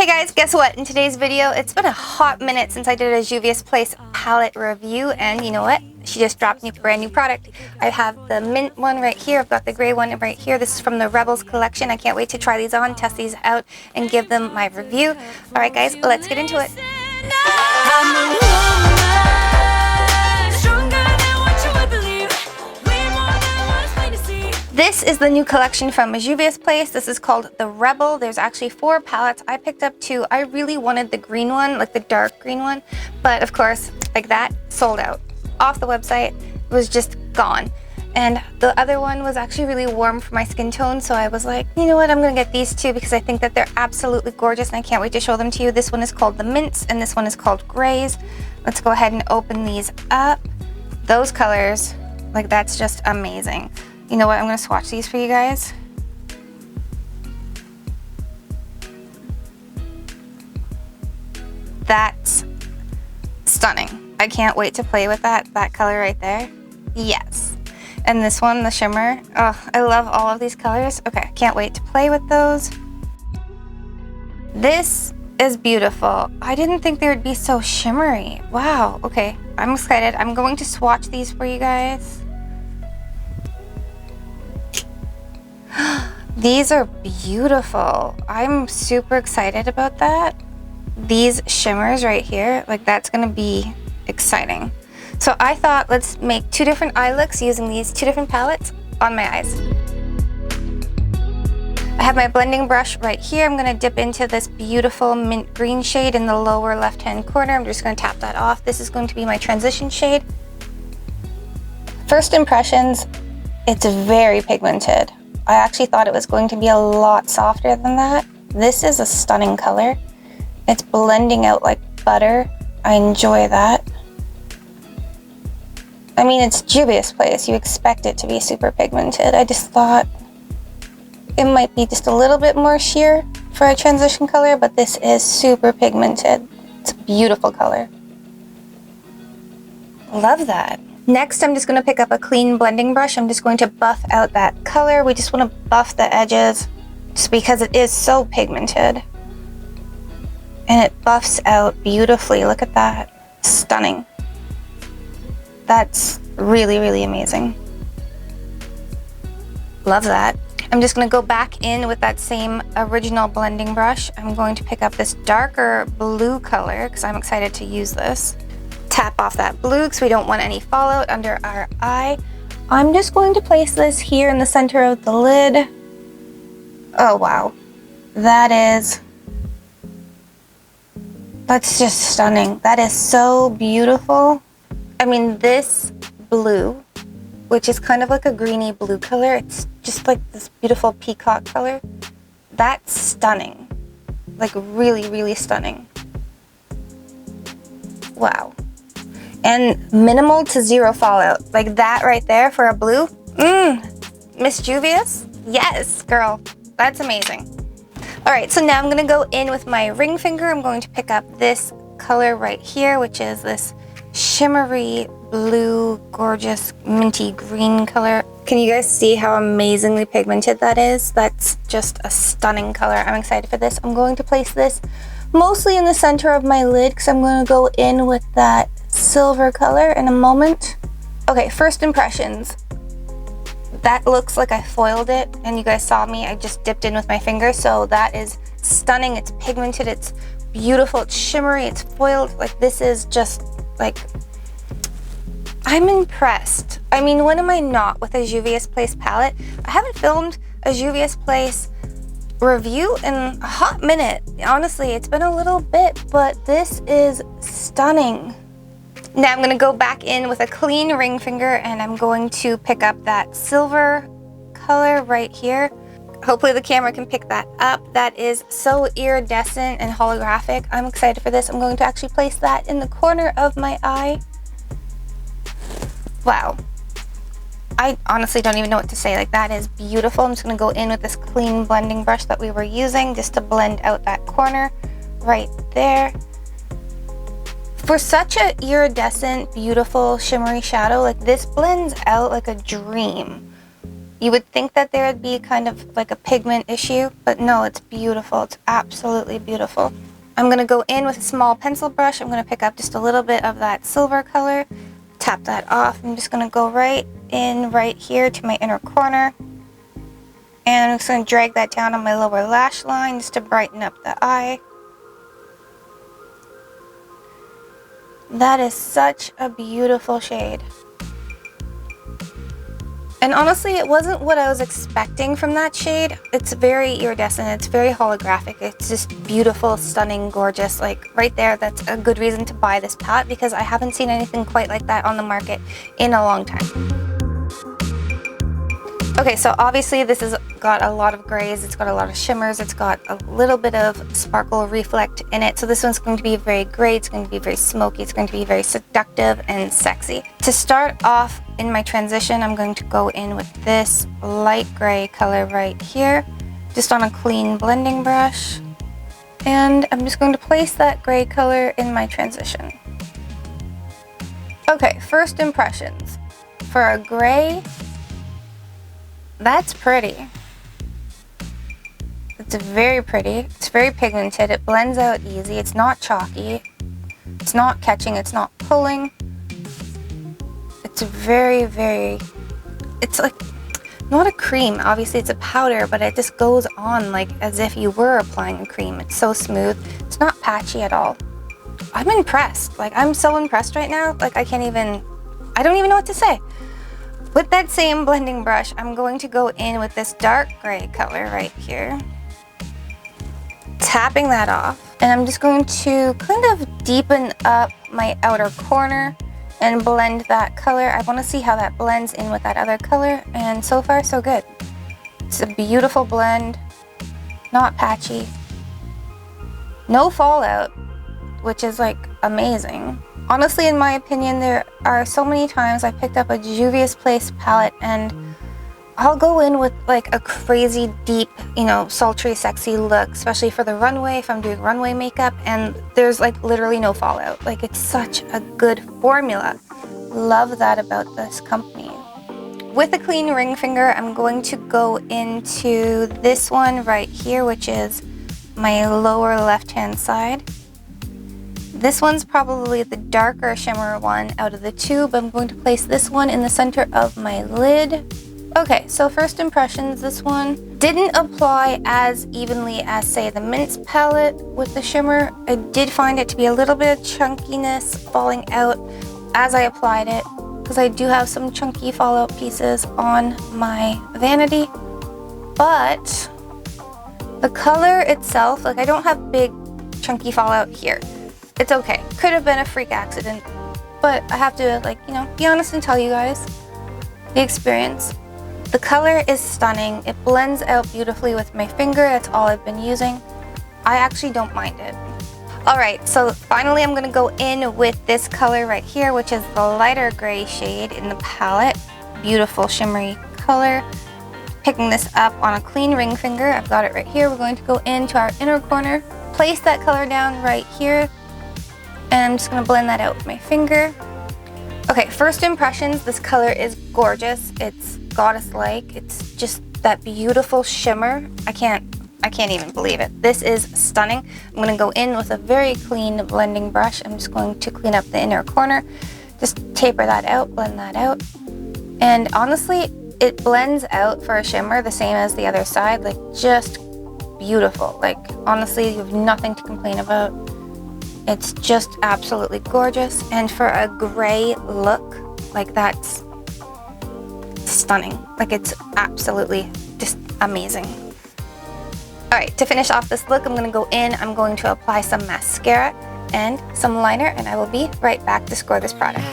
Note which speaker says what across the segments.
Speaker 1: Hey guys, guess what? In today's video, it's been a hot minute since I did a Juvia's Place palette review, and you know what? She just dropped a brand new product. I have the mint one right here, I've got the gray one right here. This is from the Rebels collection. I can't wait to try these on, test these out, and give them my review. Alright guys, let's get into it. This is the new collection from Juvia's Place. This is called the Rebel. There's actually 4 palettes. I picked up 2. I really wanted the green one, like the dark green one, but of course, like that, sold out. Off the website, it was just gone. And the other one was actually really warm for my skin tone, so I was like, you know what, I'm gonna get these 2 because I think that they're absolutely gorgeous and I can't wait to show them to you. This one is called the Mints and this one is called Grays. Let's go ahead and open these up. Those colors, like that's just amazing. You know what, I'm gonna swatch these for you guys. That's stunning. I can't wait to play with that color right there. Yes. And this one, the shimmer. Oh, I love all of these colors. Okay, can't wait to play with those. This is beautiful. I didn't think they would be so shimmery. Wow, okay, I'm excited. I'm going to swatch these for you guys. These are beautiful. I'm super excited about that. These shimmers right here, like that's gonna be exciting. So I thought let's make 2 different eye looks using these 2 different palettes on my eyes. I have my blending brush right here. I'm gonna dip into this beautiful mint green shade in the lower left-hand corner. I'm just gonna tap that off. This is going to be my transition shade. First impressions, it's very pigmented. I actually thought it was going to be a lot softer than that. This is a stunning color. It's blending out like butter. I enjoy that. I mean, it's Juvia's Place. You expect it to be super pigmented. I just thought it might be just a little bit more sheer for a transition color, but this is super pigmented. It's a beautiful color. Love that. Next, I'm just going to pick up a clean blending brush. I'm just going to buff out that color. We just want to buff the edges just because it is so pigmented. And it buffs out beautifully. Look at that. Stunning. That's really, really amazing. Love that. I'm just going to go back in with that same original blending brush. I'm going to pick up this darker blue color because I'm excited to use this. Tap off that blue because we don't want any fallout under our eye. I'm just going to place this here in the center of the lid. Oh wow, that's just stunning. That is so beautiful. I mean, this blue, which is kind of like a greeny blue color, it's just like this beautiful peacock color. That's stunning, like really, really stunning. Wow. And minimal to 0 fallout. Like that right there for a blue. Miss Juvia's? Yes, girl. That's amazing. All right, so now I'm gonna go in with my ring finger. I'm going to pick up this color right here, which is this shimmery blue, gorgeous minty green color. Can you guys see how amazingly pigmented that is? That's just a stunning color. I'm excited for this. I'm going to place this mostly in the center of my lid because I'm going to go in with that silver color in a moment. Okay, first impressions. That looks like I foiled it and you guys saw me. I just dipped in with my finger, so that is stunning. It's pigmented, it's beautiful, it's shimmery, it's foiled. Like this is just like, I'm impressed. I mean, when am I not with a Juvia's Place palette? I haven't filmed a Juvia's Place review in a hot minute. Honestly, it's been a little bit, but this is stunning. Now I'm gonna go back in with a clean ring finger and I'm going to pick up that silver color right here. Hopefully the camera can pick that up. That is so iridescent and holographic. I'm excited for this. I'm going to actually place that in the corner of my eye. Wow. I honestly don't even know what to say. Like that is beautiful. I'm just gonna go in with this clean blending brush that we were using just to blend out that corner right there. For such a iridescent, beautiful, shimmery shadow, like this blends out like a dream. You would think that there would be kind of like a pigment issue, but no, it's beautiful. It's absolutely beautiful. I'm gonna go in with a small pencil brush. I'm gonna pick up just a little bit of that silver color, tap that off. I'm just gonna go right in right here to my inner corner. And I'm just gonna drag that down on my lower lash line just to brighten up the eye. That is such a beautiful shade. And honestly, it wasn't what I was expecting from that shade. It's very iridescent, it's very holographic. It's just beautiful, stunning, gorgeous. Like right there, that's a good reason to buy this palette because I haven't seen anything quite like that on the market in a long time. Okay, so obviously this has got a lot of grays, it's got a lot of shimmers, it's got a little bit of sparkle reflect in it. So this one's going to be very gray, it's going to be very smoky, it's going to be very seductive and sexy. To start off in my transition, I'm going to go in with this light gray color right here, just on a clean blending brush. And I'm just going to place that gray color in my transition. Okay, first impressions. For a gray, that's pretty. It's very pretty. It's very pigmented. It blends out easy. It's not chalky. It's not catching. It's not pulling. It's very, very... It's like not a cream. Obviously, it's a powder, but it just goes on like as if you were applying a cream. It's so smooth. It's not patchy at all. I'm impressed. Like, I'm so impressed right now. Like, I don't even know what to say. With that same blending brush, I'm going to go in with this dark gray color right here. Tapping that off. And I'm just going to kind of deepen up my outer corner and blend that color. I want to see how that blends in with that other color. And so far, so good. It's a beautiful blend. Not patchy. No fallout, which is like amazing. Honestly, in my opinion, there are so many times I picked up a Juvia's Place palette and I'll go in with like a crazy deep, you know, sultry, sexy look, especially for the runway, if I'm doing runway makeup, and there's like literally no fallout. Like, it's such a good formula. Love that about this company. With a clean ring finger, I'm going to go into this one right here, which is my lower left-hand side. This one's probably the darker shimmer one out of the two, but I'm going to place this one in the center of my lid. Okay, so first impressions, this one didn't apply as evenly as, say, the Mints palette with the shimmer. I did find it to be a little bit of chunkiness falling out as I applied it, because I do have some chunky fallout pieces on my vanity. But the color itself, like, I don't have big chunky fallout here. It's okay. Could have been a freak accident, but I have to, like, you know, be honest and tell you guys the experience. The color is stunning. It blends out beautifully with my finger. That's all I've been using. I actually don't mind it. All right, so finally I'm gonna go in with this color right here, which is the lighter gray shade in the palette. Beautiful shimmery color. Picking this up on a clean ring finger. I've got it right here. We're going to go into our inner corner, place that color down right here, and I'm just gonna blend that out with my finger. Okay, first impressions, this color is gorgeous. It's goddess-like. It's just that beautiful shimmer. I can't even believe it. This is stunning. I'm gonna go in with a very clean blending brush. I'm just going to clean up the inner corner. Just taper that out, blend that out. And honestly, it blends out for a shimmer the same as the other side. Like, just beautiful. Like, honestly, you have nothing to complain about. It's just absolutely gorgeous, and for a gray look, like, that's stunning. Like, it's absolutely just amazing. All right, to finish off this look, I'm gonna go in, I'm going to apply some mascara and some liner, and I will be right back to score this product.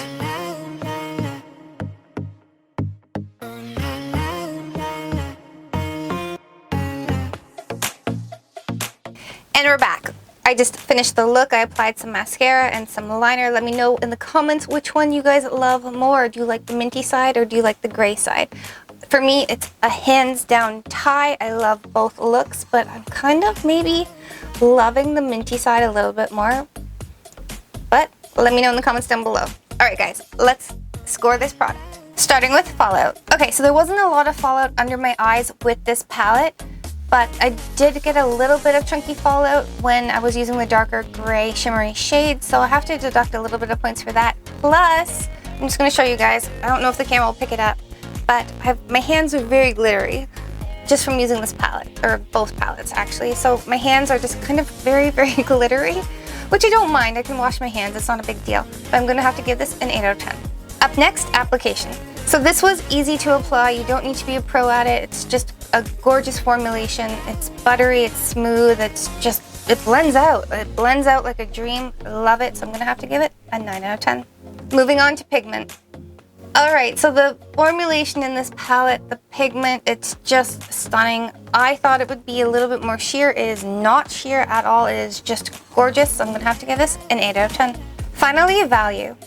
Speaker 1: And we're back. I just finished the look. I applied some mascara and some liner. Let me know in the comments which one you guys love more. Do you like the minty side or do you like the gray side? For me, it's a hands down tie. I love both looks, but I'm kind of maybe loving the minty side a little bit more. But let me know in the comments down below. All right, guys, let's score this product. Starting with fallout. Okay, so there wasn't a lot of fallout under my eyes with this palette, but I did get a little bit of chunky fallout when I was using the darker gray shimmery shade, so I have to deduct a little bit of points for that. Plus, I'm just going to show you guys, I don't know if the camera will pick it up, but my hands are very glittery just from using this palette, or both palettes actually. So my hands are just kind of very, very glittery, which I don't mind. I can wash my hands, it's not a big deal. But I'm going to have to give this an 8 out of 10. Up next, application. So this was easy to apply. You don't need to be a pro at it. It's just a gorgeous formulation. It's buttery, it's smooth, it blends out. It blends out like a dream. Love it. So I'm gonna have to give it a 9 out of 10. Moving on to pigment. All right, so the formulation in this palette, the pigment, it's just stunning. I thought it would be a little bit more sheer. It is not sheer at all. It is just gorgeous. So I'm gonna have to give this an 8 out of 10. Finally, value.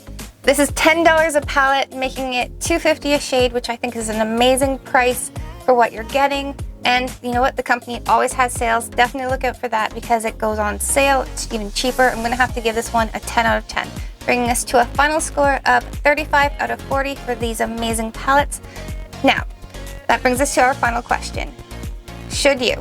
Speaker 1: This is $10 a palette, making it $2.50 a shade, which I think is an amazing price for what you're getting. And you know what? The company always has sales. Definitely look out for that because it goes on sale. It's even cheaper. I'm gonna have to give this one a 10 out of 10, bringing us to a final score of 35 out of 40 for these amazing palettes. Now, that brings us to our final question. Should you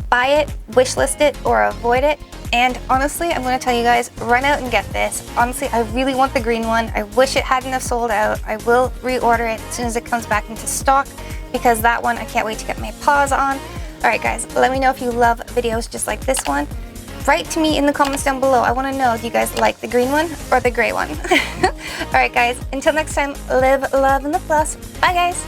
Speaker 1: buy it, wishlist it, or avoid it? And honestly, I'm going to tell you guys, run out and get this. Honestly, I really want the green one. I wish it hadn't have sold out. I will reorder it as soon as it comes back into stock because that one, I can't wait to get my paws on. All right, guys, let me know if you love videos just like this one. Write to me in the comments down below. I want to know, do you guys like the green one or the gray one? All right, guys, until next time, live, love, and the plus. Bye, guys.